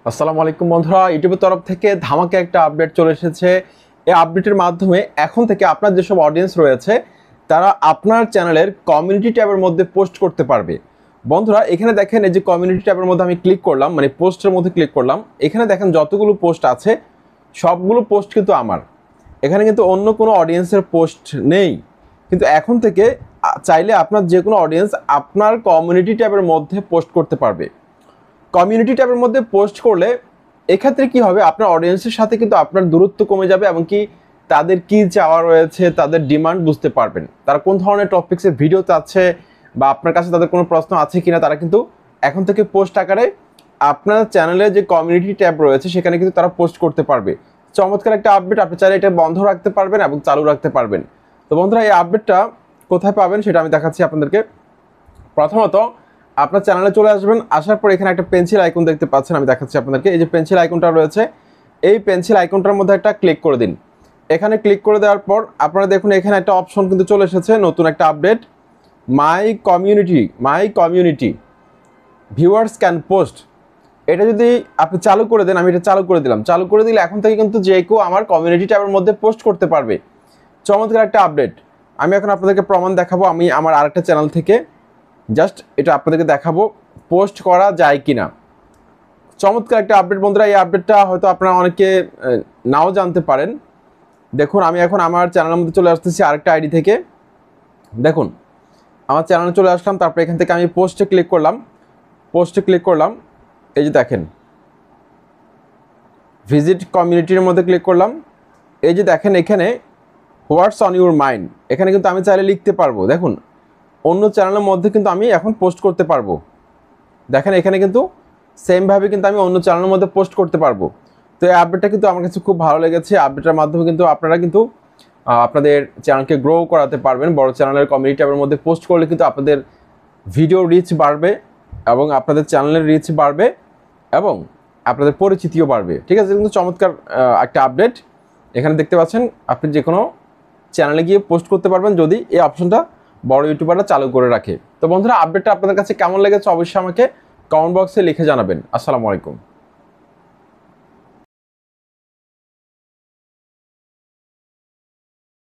আসসালামু আলাইকুম বন্ধুরা, ইউটিউবের তরফ থেকে ধামাকে একটা আপডেট চলে এসেছে। এই আপডেটের মাধ্যমে এখন থেকে আপনার যেসব অডিয়েন্স রয়েছে তারা আপনার চ্যানেলের কমিউনিটি ট্যাবের মধ্যে পোস্ট করতে পারবে। বন্ধুরা এখানে দেখেন, এই যে কমিউনিটি ট্যাবের মধ্যে আমি ক্লিক করলাম, মানে পোস্টের মধ্যে ক্লিক করলাম। এখানে দেখেন যতগুলো পোস্ট আছে সবগুলো পোস্ট কিন্তু আমার, এখানে কিন্তু অন্য কোনো অডিয়েন্সের পোস্ট নেই। কিন্তু এখন থেকে চাইলে আপনার যে কোনো অডিয়েন্স আপনার কমিউনিটি ট্যাবের মধ্যে পোস্ট করতে পারবে। কমিউনিটি ট্যাবের মধ্যে পোস্ট করলে এক্ষেত্রে কি হবে, আপনার অডিয়েন্সের সাথে কিন্তু আপনার দূরত্ব কমে যাবে, এমনকি তাদের কি চাওয়া রয়েছে, তাদের ডিমান্ড বুঝতে পারবেন। তারা কোন ধরনের টপিক্সের ভিডিও চাচ্ছে বা আপনার কাছে তাদের কোনো প্রশ্ন আছে কিনা, তারা কিন্তু এখন থেকে পোস্ট আকারে আপনার চ্যানেলে যে কমিউনিটি ট্যাব রয়েছে সেখানে কিন্তু তারা পোস্ট করতে পারবে। চমৎকার একটা আপডেট, আপনি চাইলে এটা বন্ধ রাখতে পারবেন এবং চালু রাখতে পারবেন। তো বন্ধুরা এই আপডেটটা কোথায় পাবেন সেটা আমি দেখাচ্ছি আপনাদেরকে। প্রথমত আপনার চ্যানেলে চলে আসবেন, আসার পর এখানে একটা পেন্সিল আইকন দেখতে পাচ্ছেন, আমি দেখাচ্ছি আপনাদেরকে। এই যে পেন্সিল আইকনটা রয়েছে, এই পেন্সিল আইকনটার মধ্যে একটা ক্লিক করে দিন। এখানে ক্লিক করে দেওয়ার পর আপনারা দেখুন এখানে একটা অপশন কিন্তু চলে এসেছে, নতুন একটা update, my community viewers can post. এটা যদি আপনি চালু করে দেন, আমি এটা চালু করে দিলাম, চালু করে দিলে এখন থেকে কিন্তু যে কেউ আমার কমিউনিটি ট্যাবের মধ্যে পোস্ট করতে পারবে। চমৎকার একটা আপডেট। আমি এখন আপনাদেরকে প্রমাণ দেখাবো, আমি আমার আরেকটা চ্যানেল থেকে জাস্ট এটা আপনাদেরকে দেখাবো পোস্ট করা যায় কিনা। চমৎকার একটা আপডেট বন্ধুরা। এই আপডেটটা হয়তো আপনারা অনেকে নাও জানতে পারেন। দেখুন আমি এখন আমার চ্যানেলের মধ্যে চলে আসতেছি আরেকটা আইডি থেকে। দেখুন আমার চ্যানেলে চলে আসলাম, তারপরে এখান থেকে আমি পোস্টে ক্লিক করলাম। এই যে দেখেন ভিজিট কমিউনিটির মধ্যে ক্লিক করলাম। এই যে দেখেন এখানে হোয়াটস অন ইউর মাইন্ড, এখানে কিন্তু আমি চাইলে লিখতে পারবো। দেখুন অন্য চ্যানেলের মধ্যে কিন্তু আমি এখন পোস্ট করতে পারবো। দেখেন এখানে কিন্তু সেমভাবে কিন্তু আমি অন্য চ্যানেলের মধ্যে পোস্ট করতে পারবো। তো এই আপডেটটা কিন্তু আমার কাছে খুব ভালো লেগেছে। আপডেটের মাধ্যমে কিন্তু আপনারা কিন্তু আপনাদের চ্যানেলকে গ্রো করাতে পারবেন। বড় চ্যানেলের কমিউনিটি ট্যাবের মধ্যে পোস্ট করলে কিন্তু আপনাদের ভিডিও রিচ বাড়বে এবং আপনাদের চ্যানেলের রিচ বাড়বে এবং আপনাদের পরিচিতিও বাড়বে। ঠিক আছে, কিন্তু চমৎকার একটা আপডেট। এখানে দেখতে পাচ্ছেন আপনি যে কোনো চ্যানেলে গিয়ে পোস্ট করতে পারবেন যদি এই অপশনটা বড় ইউটিউবাররা চালু করে রাখে। তো বন্ধুরা আপডেটটা আপনাদের কাছে কেমন লেগেছে অবশ্যই আমাকে কমেন্ট বক্সে লিখে জানাবেন। আসসালামু আলাইকুম।